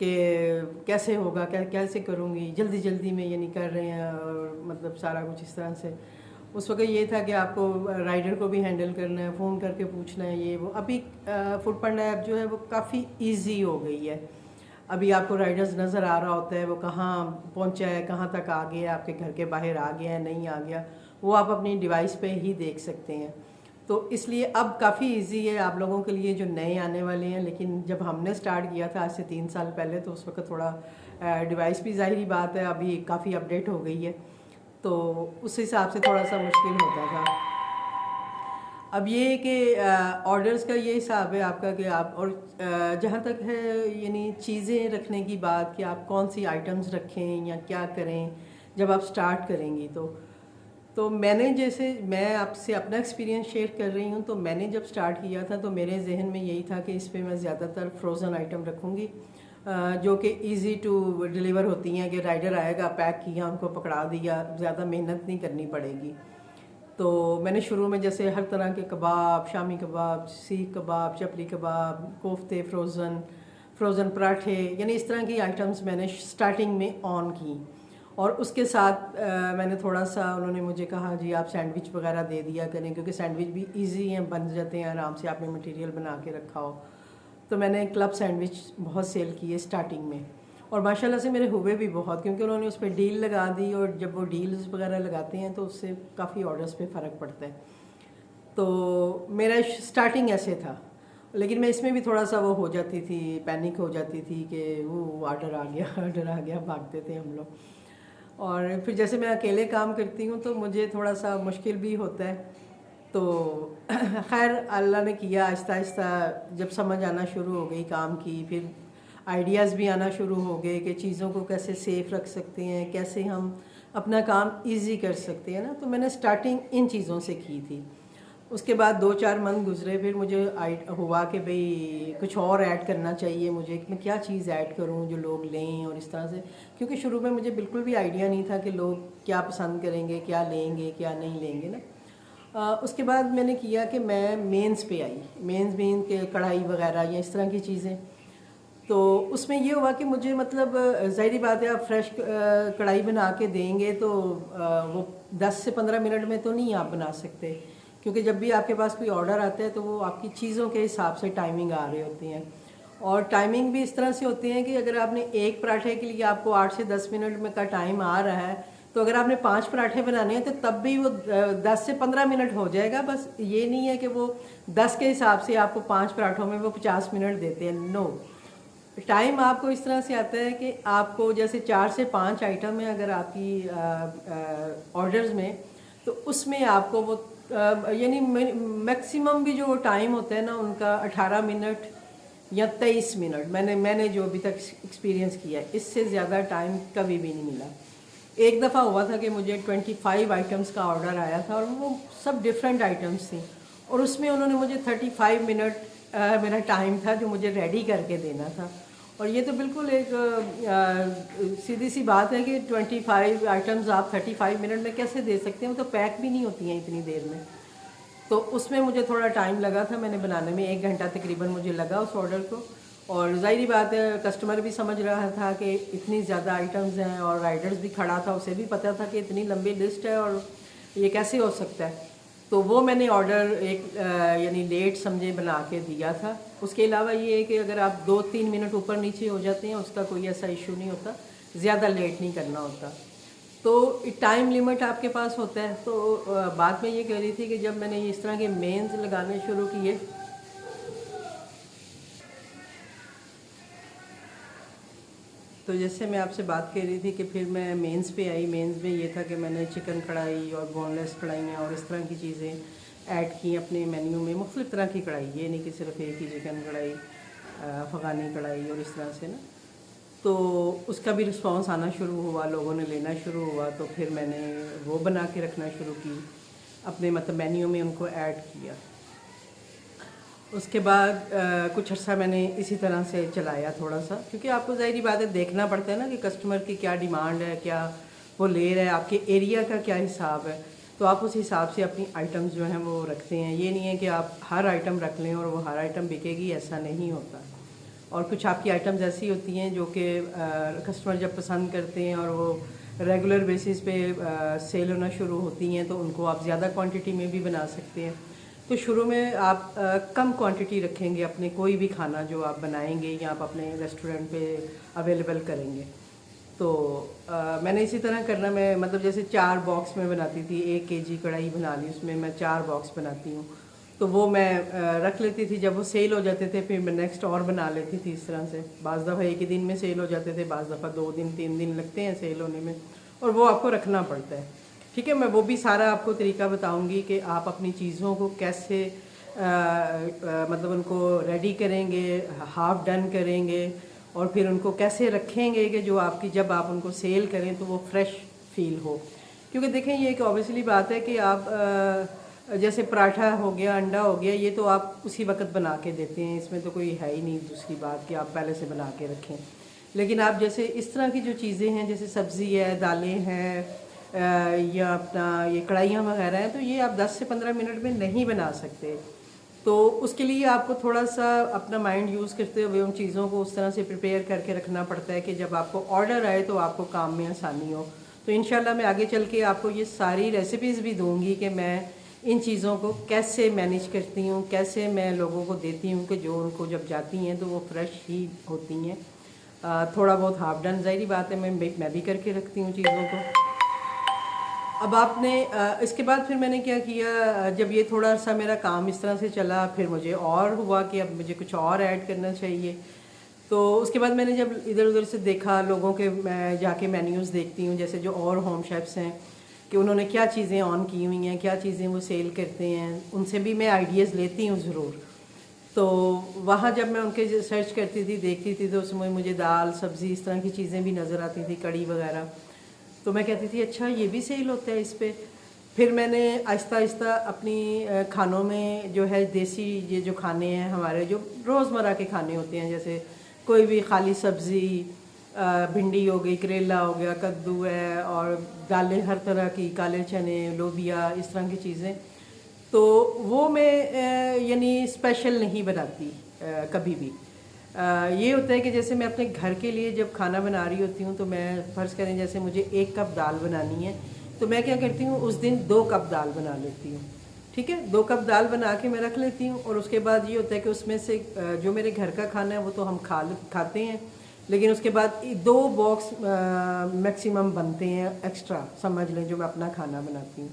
کہ کیسے ہوگا، کیسے کروں گی، جلدی جلدی میں یعنی کر رہے ہیں، اور مطلب سارا کچھ اس طرح سے. اس وقت یہ تھا کہ آپ کو رائڈر کو بھی ہینڈل کرنا ہے، فون کر کے پوچھنا ہے یہ وہ. ابھی فوڈ پانڈا ایپ جو ہے وہ کافی ایزی ہو گئی ہے. ابھی آپ کو رائڈرز نظر آ رہا ہوتا ہے وہ کہاں پہنچا ہے، کہاں تک آ گیا، آپ کے گھر کے باہر آ گیا ہے نہیں آ گیا، وہ آپ اپنی ڈیوائس پہ ہی دیکھ سکتے ہیں. تو اس لیے اب کافی ایزی ہے آپ لوگوں کے لیے جو نئے آنے والے ہیں. لیکن جب ہم نے سٹارٹ کیا تھا آج سے 3 سال پہلے، تو اس وقت تھوڑا ڈیوائس بھی ظاہری بات ہے ابھی کافی اپڈیٹ ہو گئی ہے، تو اس حساب سے تھوڑا سا مشکل ہوتا تھا. اب یہ ہے کہ آرڈرز کا یہ حساب ہے آپ کا کہ آپ، اور جہاں تک ہے یعنی چیزیں رکھنے کی بات کہ آپ کون سی آئٹمز رکھیں یا کیا کریں جب آپ سٹارٹ کریں گی. تو میں نے جیسے میں آپ سے اپنا ایکسپیرینس شیئر کر رہی ہوں. تو میں نے جب سٹارٹ کیا تھا تو میرے ذہن میں یہی تھا کہ اس پہ میں زیادہ تر فروزن آئٹم رکھوں گی، جو کہ ایزی ٹو ڈیلیور ہوتی ہیں، کہ رائڈر آئے گا، پیک کیا، ان کو پکڑا دیا، زیادہ محنت نہیں کرنی پڑے گی. تو میں نے شروع میں جیسے ہر طرح کے کباب، شامی کباب، سیخ کباب، چپلی کباب، کوفتے فروزن پراٹھے، یعنی اس طرح کی آئٹمز میں نے سٹارٹنگ میں آن کی. اور اس کے ساتھ میں نے تھوڑا سا، انہوں نے مجھے کہا جی آپ سینڈوچ وغیرہ دے دیا کریں، کیونکہ سینڈوچ بھی ایزی ہیں، بن جاتے ہیں آرام سے، آپ نے مٹیریل بنا کے رکھا ہو. تو میں نے کلب سینڈوچ بہت سیل کیے سٹارٹنگ میں، اور ماشاءاللہ سے میرے ہوئے بھی بہت، کیونکہ انہوں نے اس پہ ڈیل لگا دی، اور جب وہ ڈیلز وغیرہ لگاتے ہیں تو اس سے کافی آرڈرز پہ فرق پڑتا ہے. تو میرا سٹارٹنگ ایسے تھا. لیکن میں اس میں بھی تھوڑا سا وہ ہو جاتی تھی، پینک ہو جاتی تھی کہ وہ آرڈر آ گیا بھاگتے تھے ہم لوگ. اور پھر جیسے میں اکیلے کام کرتی ہوں تو مجھے تھوڑا سا مشکل بھی ہوتا ہے. تو خیر اللہ نے کیا، آہستہ آہستہ جب سمجھ آنا شروع ہو گئی کام کی، پھر آئیڈیاز بھی آنا شروع ہو گئے کہ چیزوں کو کیسے سیف رکھ سکتے ہیں، کیسے ہم اپنا کام ایزی کر سکتے ہیں نا. تو میں نے سٹارٹنگ ان چیزوں سے کی تھی. اس کے بعد 2-4 منتھ گزرے، پھر مجھے ہوا کہ بھئی کچھ اور ایڈ کرنا چاہیے مجھے، کہ میں کیا چیز ایڈ کروں جو لوگ لیں، اور اس طرح سے. کیونکہ شروع میں مجھے بالکل بھی آئیڈیا نہیں تھا کہ لوگ کیا پسند کریں گے، کیا لیں گے، کیا نہیں لیں گے نا. اس کے بعد میں نے کیا کہ میں مینز پہ آئی، مینز کے کڑھائی وغیرہ یا اس طرح کی چیزیں. تو اس میں یہ ہوا کہ مجھے مطلب ظاہری بات ہے آپ فریش کڑھائی بنا کے دیں گے تو وہ 10 سے 15 منٹ میں تو نہیں آپ بنا سکتے، کیونکہ جب بھی آپ کے پاس کوئی آرڈر آتا ہے تو وہ آپ کی چیزوں کے حساب سے ٹائمنگ آ رہے ہوتے ہیں. اور ٹائمنگ بھی اس طرح سے ہوتی ہیں کہ اگر آپ نے ایک پراٹھے کے لیے آپ کو 8 سے 10 منٹ میں کا ٹائم آ رہا ہے، تو اگر آپ نے 5 پراٹھے بنانے ہیں تو تب بھی وہ 10 سے 15 منٹ ہو جائے گا. بس یہ نہیں ہے کہ وہ 10 کے حساب سے آپ کو 5 پراٹھوں میں وہ 50 منٹ دیتے ہیں. نو، ٹائم آپ کو اس طرح سے آتا ہے کہ آپ کو جیسے 4 سے 5 آئٹم ہیں اگر آپ کی آرڈرز میں، تو اس میں آپ کو وہ یعنی میکسیمم بھی جو ٹائم ہوتا ہے نا ان کا 18 منٹ یا 23 منٹ. میں نے جو ابھی تک ایکسپیرینس کیا ہے، اس سے زیادہ ٹائم کبھی بھی نہیں ملا. ایک دفعہ ہوا تھا کہ مجھے 25 آئٹمس کا آرڈر آیا تھا، اور وہ سب ڈفرینٹ آئٹمس تھیں، اور اس میں انہوں نے مجھے 35 منٹ میرا ٹائم تھا جو مجھے ریڈی کر کے دینا تھا. اور یہ تو بالکل ایک سیدھی سی بات ہے کہ 25 آئٹمز آپ 35 منٹ میں کیسے دے سکتے ہیں، وہ تو پیک بھی نہیں ہوتی ہیں اتنی دیر میں. تو اس میں مجھے تھوڑا ٹائم لگا تھا، میں نے بنانے میں 1 گھنٹہ تقریباً مجھے لگا اس آرڈر کو. اور ظاہری بات ہے کسٹمر بھی سمجھ رہا تھا کہ اتنی زیادہ آئٹمز ہیں، اور رائڈرز بھی کھڑا تھا، اسے بھی پتہ تھا کہ اتنی لمبی لسٹ ہے اور یہ کیسے ہو سکتا ہے. تو وہ میں نے آرڈر ایک یعنی لیٹ سمجھے بنا کے دیا تھا. اس کے علاوہ یہ ہے کہ اگر آپ 2-3 منٹ اوپر نیچے ہو جاتے ہیں اس کا کوئی ایسا ایشو نہیں ہوتا، زیادہ لیٹ نہیں کرنا ہوتا. تو ٹائم لیمٹ آپ کے پاس ہوتا ہے. تو بات میں یہ کہہ رہی تھی کہ جب میں نے اس طرح کے مینز لگانے شروع کیے، تو جیسے میں آپ سے بات کر رہی تھی کہ پھر میں مینز پہ آئی. مینز میں یہ تھا کہ میں نے چکن کڑھائی اور بون لیس کڑھائیاں اور اس طرح کی چیزیں ایڈ کی اپنے مینیو میں. مختلف طرح کی کڑھائی، یہ نہیں کہ صرف ایک ہی چکن کڑھائی، افغانی کڑھائی اور اس طرح سے نا. تو اس کا بھی رسپانس آنا شروع ہوا، لوگوں نے لینا شروع ہوا. تو پھر میں نے وہ بنا کے رکھنا شروع کی اپنے مطلب مینیو میں، ان کو ایڈ کیا. اس کے بعد کچھ عرصہ میں نے اسی طرح سے چلایا تھوڑا سا، کیونکہ آپ کو ظاہری بات ہے دیکھنا پڑتا ہے نا کہ کسٹمر کی کیا ڈیمانڈ ہے، کیا وہ لے رہا ہے، آپ کے ایریا کا کیا حساب ہے. تو آپ اس حساب سے اپنی آئٹمز جو ہیں وہ رکھتے ہیں. یہ نہیں ہے کہ آپ ہر آئٹم رکھ لیں اور وہ ہر آئٹم بکے گی، ایسا نہیں ہوتا. اور کچھ آپ کی آئٹمز ایسی ہوتی ہیں جو کہ کسٹمر جب پسند کرتے ہیں اور وہ ریگولر بیسس پہ سیل ہونا شروع ہوتی ہیں تو ان کو آپ زیادہ کوانٹٹی میں بھی بنا سکتے ہیں. تو شروع میں آپ کم کوانٹٹی رکھیں گے اپنے کوئی بھی کھانا جو آپ بنائیں گے یا آپ اپنے ریسٹورنٹ پہ اویلیبل کریں گے. تو میں نے اسی طرح کرنا، میں مطلب جیسے 4 باکس میں بناتی تھی، 1 kg کڑھائی بنا لی، اس میں میں 4 باکس بناتی ہوں. تو وہ میں رکھ لیتی تھی، جب وہ سیل ہو جاتے تھے پھر میں نیکسٹ اور بنا لیتی تھی اس طرح سے. بعض دفعہ ایک ہی دن میں سیل ہو جاتے تھے، بعض دفعہ 2 دن 3 دن لگتے ہیں سیل ہونے میں، اور وہ آپ کو رکھنا پڑتا ہے. ٹھیک ہے، میں وہ بھی سارا آپ کو طریقہ بتاؤں گی کہ آپ اپنی چیزوں کو کیسے مطلب ان کو ریڈی کریں گے، ہاف ڈن کریں گے، اور پھر ان کو کیسے رکھیں گے کہ جو آپ کی جب آپ ان کو سیل کریں تو وہ فریش فیل ہو. کیونکہ دیکھیں یہ ایک اوبیسلی بات ہے کہ آپ جیسے پراٹھا ہو گیا، انڈا ہو گیا، یہ تو آپ اسی وقت بنا کے دیتے ہیں، اس میں تو کوئی ہے ہی نہیں دوسری بات کہ آپ پہلے سے بنا کے رکھیں. لیکن آپ جیسے اس طرح کی جو چیزیں ہیں، جیسے سبزی ہے، دالیں ہیں، یا اپنا یہ کڑھائیاں وغیرہ ہیں، تو یہ آپ 10 سے 15 منٹ میں نہیں بنا سکتے. تو اس کے لیے آپ کو تھوڑا سا اپنا مائنڈ یوز کرتے ہوئے ان چیزوں کو اس طرح سے پریپیئر کر کے رکھنا پڑتا ہے کہ جب آپ کو آرڈر آئے تو آپ کو کام میں آسانی ہو. تو انشاءاللہ میں آگے چل کے آپ کو یہ ساری ریسیپیز بھی دوں گی کہ میں ان چیزوں کو کیسے مینیج کرتی ہوں، کیسے میں لوگوں کو دیتی ہوں کہ جو ان کو جب جاتی ہیں تو وہ فریش ہی ہوتی ہیں. تھوڑا بہت ہاف ڈن ظاہری بات ہے، میں بھی کر کے رکھتی ہوں چیزوں کو. اب آپ نے اس کے بعد پھر میں نے کیا کیا، جب یہ تھوڑا سا میرا کام اس طرح سے چلا، پھر مجھے اور ہوا کہ اب مجھے کچھ اور ایڈ کرنا چاہیے. تو اس کے بعد میں نے جب ادھر ادھر سے دیکھا لوگوں کے، میں جا کے مینیوز دیکھتی ہوں جیسے جو اور ہوم شیفس ہیں کہ انہوں نے کیا چیزیں آن کی ہوئی ہیں، کیا چیزیں وہ سیل کرتے ہیں، ان سے بھی میں آئیڈیاز لیتی ہوں ضرور. تو وہاں جب میں ان کے سرچ کرتی تھی، دیکھتی تھی، تو اس میں مجھے دال سبزی اس طرح کی چیزیں بھی نظر آتی تھی، کڑی وغیرہ. تو میں کہتی تھی اچھا یہ بھی سیل ہوتا ہے اس پہ. پھر میں نے آہستہ آہستہ اپنی کھانوں میں جو ہے دیسی یہ جو کھانے ہیں ہمارے جو روزمرہ کے کھانے ہوتے ہیں، جیسے کوئی بھی خالی سبزی، بھنڈی ہو گئی، کریلا ہو گیا، کدو ہے، اور دالیں ہر طرح کی، کالے چنے، لوبیا، اس طرح کی چیزیں، تو وہ میں یعنی اسپیشل نہیں بناتی کبھی بھی. یہ ہوتا ہے کہ جیسے میں اپنے گھر کے لیے جب کھانا بنا رہی ہوتی ہوں تو میں فرض کریں جیسے مجھے 1 کپ دال بنانی ہے تو میں کیا کرتی ہوں اس دن 2 کپ دال بنا لیتی ہوں. ٹھیک ہے، 2 کپ دال بنا کے میں رکھ لیتی ہوں. اور اس کے بعد یہ ہوتا ہے کہ اس میں سے جو میرے گھر کا کھانا ہے وہ تو ہم کھاتے ہیں، لیکن اس کے بعد 2 باکس میکسیمم بنتے ہیں ایکسٹرا، سمجھ لیں جو میں اپنا کھانا بناتی ہوں.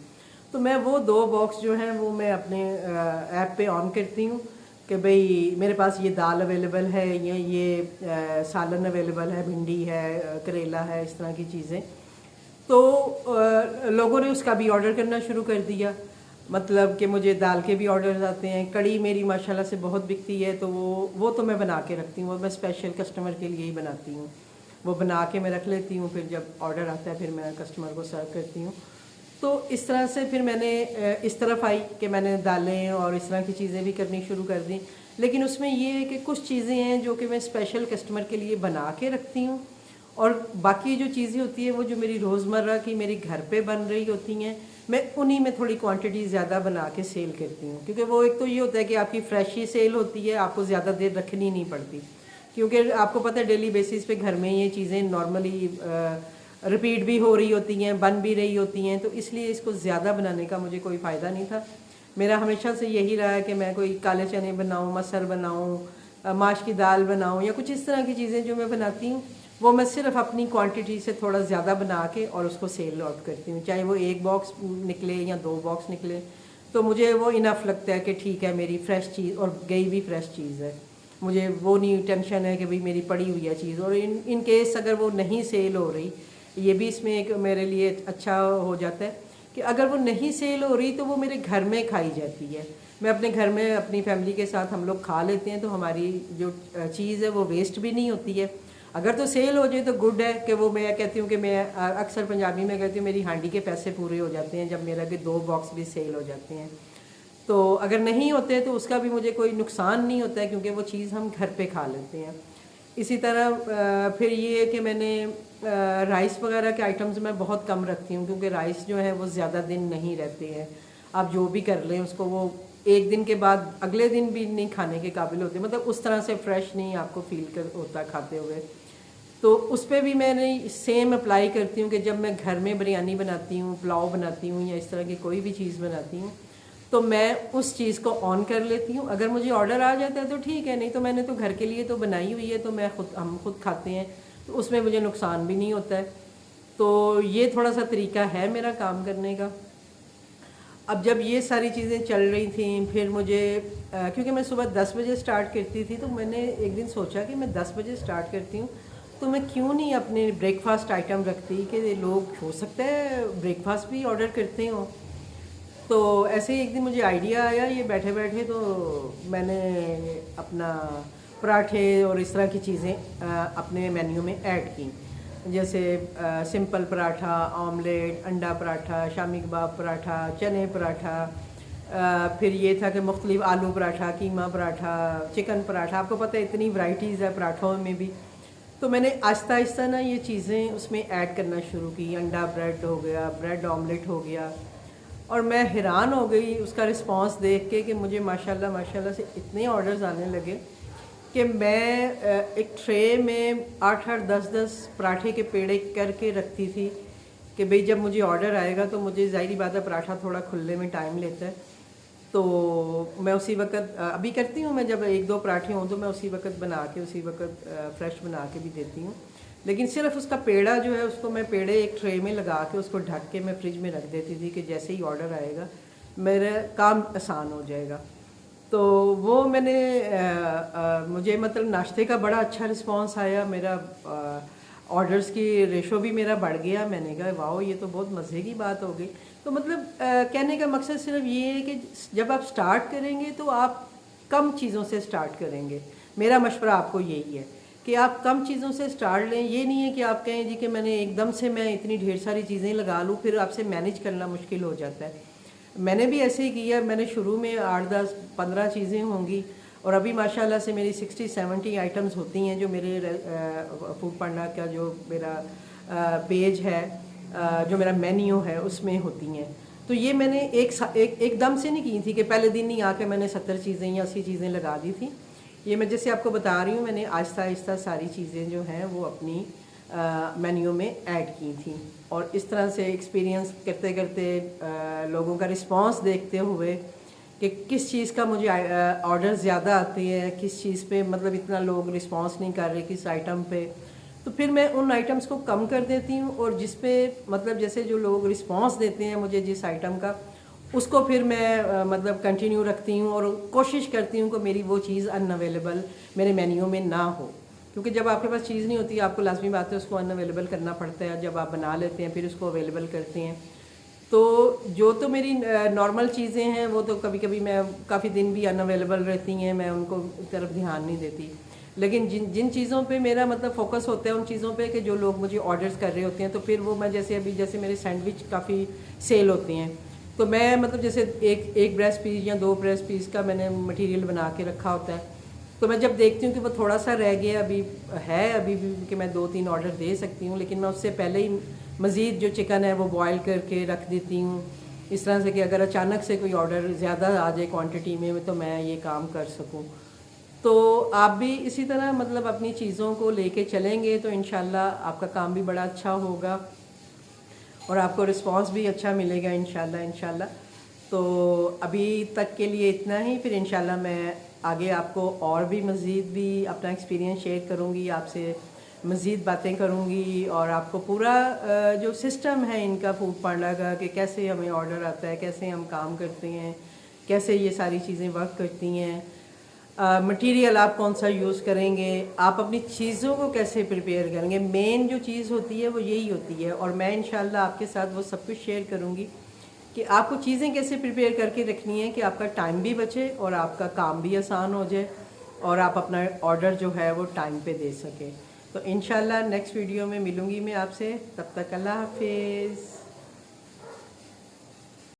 تو میں وہ 2 باکس جو ہیں وہ میں اپنے ایپ پہ آن کرتی ہوں کہ بھئی میرے پاس یہ دال اویلیبل ہے، یا یہ سالن اویلیبل ہے، بھنڈی ہے، کریلا ہے، اس طرح کی چیزیں. تو لوگوں نے اس کا بھی آرڈر کرنا شروع کر دیا، مطلب کہ مجھے دال کے بھی آرڈرز آتے ہیں. کڑی میری ماشاءاللہ سے بہت بکتی ہے، تو وہ تو میں بنا کے رکھتی ہوں، وہ میں اسپیشل کسٹمر کے لیے ہی بناتی ہوں. وہ بنا کے میں رکھ لیتی ہوں، پھر جب آرڈر آتا ہے پھر میں کسٹمر کو سرو کرتی ہوں. تو اس طرح سے پھر میں نے اس طرف آئی کہ میں نے دالیں اور اس طرح کی چیزیں بھی کرنی شروع کر دیں. لیکن اس میں یہ ہے کہ کچھ چیزیں ہیں جو کہ میں اسپیشل کسٹمر کے لیے بنا کے رکھتی ہوں، اور باقی جو چیزیں ہوتی ہیں وہ جو میری روزمرہ کی میری گھر پہ بن رہی ہوتی ہیں، میں انہی میں تھوڑی کوانٹٹی زیادہ بنا کے سیل کرتی ہوں. کیونکہ وہ ایک تو یہ ہوتا ہے کہ آپ کی فریش ہی سیل ہوتی ہے، آپ کو زیادہ دیر رکھنی نہیں پڑتی، کیونکہ آپ کو پتہ ہے ڈیلی بیسس پہ گھر میں یہ چیزیں نارملی ریپیٹ بھی ہو رہی ہوتی ہیں، بن بھی رہی ہوتی ہیں، تو اس لیے اس کو زیادہ بنانے کا مجھے کوئی فائدہ نہیں تھا. میرا ہمیشہ سے یہی رہا ہے کہ میں کوئی کالے چنے بناؤں، مسر بناؤں، ماش کی دال بناؤں، یا کچھ اس طرح کی چیزیں جو میں بناتی ہوں وہ میں صرف اپنی کوانٹٹی سے تھوڑا زیادہ بنا کے اور اس کو سیل آؤٹ کرتی ہوں، چاہے وہ 1 باکس نکلے یا 2 باکس نکلے. تو مجھے وہ انف لگتا ہے کہ ٹھیک ہے میری فریش چیز، اور گئی بھی فریش چیز ہے، مجھے وہ نہیں ٹینشن ہے کہ بھئی میری پڑی ہوئی ہے چیز. اور ان کیس اگر وہ نہیں سیل ہو رہی، یہ بھی اس میں ایک میرے لیے اچھا ہو جاتا ہے کہ اگر وہ نہیں سیل ہو رہی تو وہ میرے گھر میں کھائی جاتی ہے. میں اپنے گھر میں اپنی فیملی کے ساتھ ہم لوگ کھا لیتے ہیں، تو ہماری جو چیز ہے وہ ویسٹ بھی نہیں ہوتی ہے. اگر تو سیل ہو جائے تو گڈ ہے، کہ وہ میں کہتی ہوں کہ میں اکثر پنجابی میں کہتی ہوں میری ہانڈی کے پیسے پورے ہو جاتے ہیں جب میرا کہ 2 باکس بھی سیل ہو جاتے ہیں. تو اگر نہیں ہوتے تو اس کا بھی مجھے کوئی نقصان نہیں ہوتا ہے، کیونکہ وہ چیز ہم گھر پہ کھا لیتے ہیں. اسی طرح پھر یہ ہے کہ میں نے رائس وغیرہ کے آئٹمز میں بہت کم رکھتی ہوں، کیونکہ رائس جو ہے وہ زیادہ دن نہیں رہتے ہیں. آپ جو بھی کر لیں اس کو، وہ ایک دن کے بعد اگلے دن بھی نہیں کھانے کے قابل ہوتے، مطلب اس طرح سے فریش نہیں آپ کو فیل ہوتا کھاتے ہوئے. تو اس پہ بھی میں نے سیم اپلائی کرتی ہوں کہ جب میں گھر میں بریانی بناتی ہوں، پلاؤ بناتی ہوں یا اس طرح کی کوئی بھی چیز بناتی ہوں تو میں اس چیز کو آن کر لیتی ہوں. اگر مجھے آرڈر آ جاتا ہے تو ٹھیک ہے، نہیں تو میں نے تو گھر کے لیے تو بنائی ہوئی ہے، تو ہم خود کھاتے ہیں، تو اس میں مجھے نقصان بھی نہیں ہوتا ہے. تو یہ تھوڑا سا طریقہ ہے میرا کام کرنے کا. اب جب یہ ساری چیزیں چل رہی تھیں پھر مجھے کیونکہ میں صبح 10 بجے سٹارٹ کرتی تھی، تو میں نے ایک دن سوچا کہ میں 10 بجے سٹارٹ کرتی ہوں تو میں کیوں نہیں اپنے بریک فاسٹ آئٹم رکھتی کہ لوگ ہو سکتا ہے بریک فاسٹ بھی آرڈر کرتے ہوں. تو ایسے ہی ایک دن مجھے آئیڈیا آیا یہ بیٹھے بیٹھے، تو میں نے اپنا پراٹھے اور اس طرح کی چیزیں اپنے مینیو میں ایڈ کی، جیسے سمپل پراٹھا، آملیٹ، انڈا پراٹھا، شامی کباب پراٹھا، چنے پراٹھا، پھر یہ تھا کہ مختلف آلو پراٹھا، قیمہ پراٹھا، چکن پراٹھا. آپ کو پتہ ہے اتنی ورائٹیز ہے پراٹھوں میں بھی. تو میں نے آہستہ آہستہ نا یہ چیزیں اس میں ایڈ کرنا شروع کی. انڈا بریڈ ہو گیا، بریڈ آملیٹ ہو گیا، اور میں حیران ہو گئی اس کا رسپانس دیکھ کے کہ مجھے ماشاءاللہ سے اتنے آرڈرز آنے لگے کہ میں ایک ٹرے میں 8-10 پراٹھے کے پیڑے کر کے رکھتی تھی کہ بھئی جب مجھے آرڈر آئے گا تو مجھے ظاہری بات ہے پراٹھا تھوڑا کھلنے میں ٹائم لیتا ہے، تو میں اسی وقت ابھی کرتی ہوں، میں جب 1-2 پراٹھے ہوں تو میں اسی وقت بنا کے اسی وقت فریش بنا کے بھی دیتی ہوں. لیکن صرف اس کا پیڑا جو ہے اس کو میں پیڑے ایک ٹرے میں لگا کے اس کو ڈھک کے میں فریج میں رکھ دیتی تھی کہ جیسے ہی آرڈر آئے گا میرا کام آسان ہو جائے گا. تو وہ میں نے مجھے مطلب ناشتے کا بڑا اچھا رسپانس آیا، میرا آرڈرز کی ریشو بھی میرا بڑھ گیا. میں نے کہا واؤ یہ تو بہت مزے کی بات ہو گئی. تو مطلب کہنے کا مقصد صرف یہ ہے کہ جب آپ سٹارٹ کریں گے تو آپ کم چیزوں سے سٹارٹ کریں گے. میرا مشورہ آپ کو یہی ہے کہ آپ کم چیزوں سے سٹارٹ لیں. یہ نہیں ہے کہ آپ کہیں جی کہ میں نے ایک دم سے میں اتنی ڈھیر ساری چیزیں لگا لوں، پھر آپ سے مینیج کرنا مشکل ہو جاتا ہے. میں نے بھی ایسے ہی کیا. میں نے شروع میں 8-10-15 چیزیں ہوں گی، اور ابھی ماشاءاللہ سے میری 60-70 آئٹمز ہوتی ہیں جو میرے فوڈ پانڈا کا جو میرا پیج ہے، جو میرا مینیو ہے اس میں ہوتی ہیں. تو یہ میں نے ایک دم سے نہیں کی تھی کہ پہلے دن نہیں آ کے میں نے 70 چیزیں یا 80 چیزیں لگا دی تھیں. یہ میں جیسے آپ کو بتا رہی ہوں میں نے آہستہ آہستہ ساری چیزیں جو ہیں وہ اپنی مینیو میں ایڈ کی تھیں. اور اس طرح سے ایکسپیرینس کرتے کرتے لوگوں کا رسپانس دیکھتے ہوئے کہ کس چیز کا مجھے آرڈر زیادہ آتے ہیں، کس چیز پہ مطلب اتنا لوگ رسپانس نہیں کر رہے کس آئٹم پہ، تو پھر میں ان آئٹمس کو کم کر دیتی ہوں. اور جس پہ مطلب جیسے جو لوگ رسپانس دیتے ہیں مجھے جس آئٹم کا، اس کو پھر میں مطلب کنٹینیو رکھتی ہوں اور کوشش کرتی ہوں کہ میری وہ چیز ان اویلیبل میرے مینیو میں نہ ہو. کیونکہ جب آپ کے پاس چیز نہیں ہوتی آپ کو لازمی بات ہے اس کو ان اویلیبل کرنا پڑتا ہے. جب آپ بنا لیتے ہیں پھر اس کو اویلیبل کرتے ہیں. تو جو تو میری نارمل چیزیں ہیں وہ تو کبھی کبھی میں کافی دن بھی ان اویلیبل رہتی ہیں، میں ان کو طرف دھیان نہیں دیتی. لیکن جن چیزوں پہ میرا مطلب فوکس ہوتا ہے ان چیزوں پہ کہ جو لوگ مجھے آرڈرز کر رہے ہوتے ہیں، تو پھر وہ میں جیسے میرے سینڈوچ کافی سیل ہوتے ہیں، تو میں مطلب جیسے ایک بریسٹ پیس یا 2 بریسٹ پیس کا میں نے مٹیریل بنا کے رکھا ہوتا ہے. تو میں جب دیکھتی ہوں کہ وہ تھوڑا سا رہ گیا ابھی بھی کہ میں 2-3 آرڈر دے سکتی ہوں، لیکن میں اس سے پہلے ہی مزید جو چکن ہے وہ بوائل کر کے رکھ دیتی ہوں، اس طرح سے کہ اگر اچانک سے کوئی آرڈر زیادہ آ جائے کوانٹٹی میں تو میں یہ کام کر سکوں. تو آپ بھی اسی طرح مطلب اپنی چیزوں کو لے کے چلیں گے تو انشاءاللہ آپ کا کام بھی بڑا اچھا ہوگا اور آپ کو رسپانس بھی اچھا ملے گا انشاءاللہ. تو ابھی تک کے لیے اتنا ہی. پھر انشاءاللہ میں آگے آپ کو اور بھی مزید بھی اپنا ایکسپیرینس شیئر کروں گی، آپ سے مزید باتیں کروں گی، اور آپ کو پورا جو سسٹم ہے ان کا فوڈ پانڈا کا کہ کیسے ہمیں آرڈر آتا ہے، کیسے ہم کام کرتے ہیں، کیسے یہ ساری چیزیں ورک کرتی ہیں، مٹیریل آپ کون سا یوز کریں گے، آپ اپنی چیزوں کو کیسے پریپیئر کریں گے. مین جو چیز ہوتی ہے وہ یہی ہوتی ہے، اور میں انشاءاللہ آپ کے ساتھ وہ سب کچھ شیئر کروں گی کہ آپ کو چیزیں کیسے پریپیئر کر کے رکھنی ہے کہ آپ کا ٹائم بھی بچے اور آپ کا کام بھی آسان ہو جائے اور آپ اپنا آرڈر جو ہے وہ ٹائم پہ دے سکیں. تو انشاءاللہ نیکسٹ ویڈیو میں ملوں گی میں آپ سے. تب تک اللہ حافظ.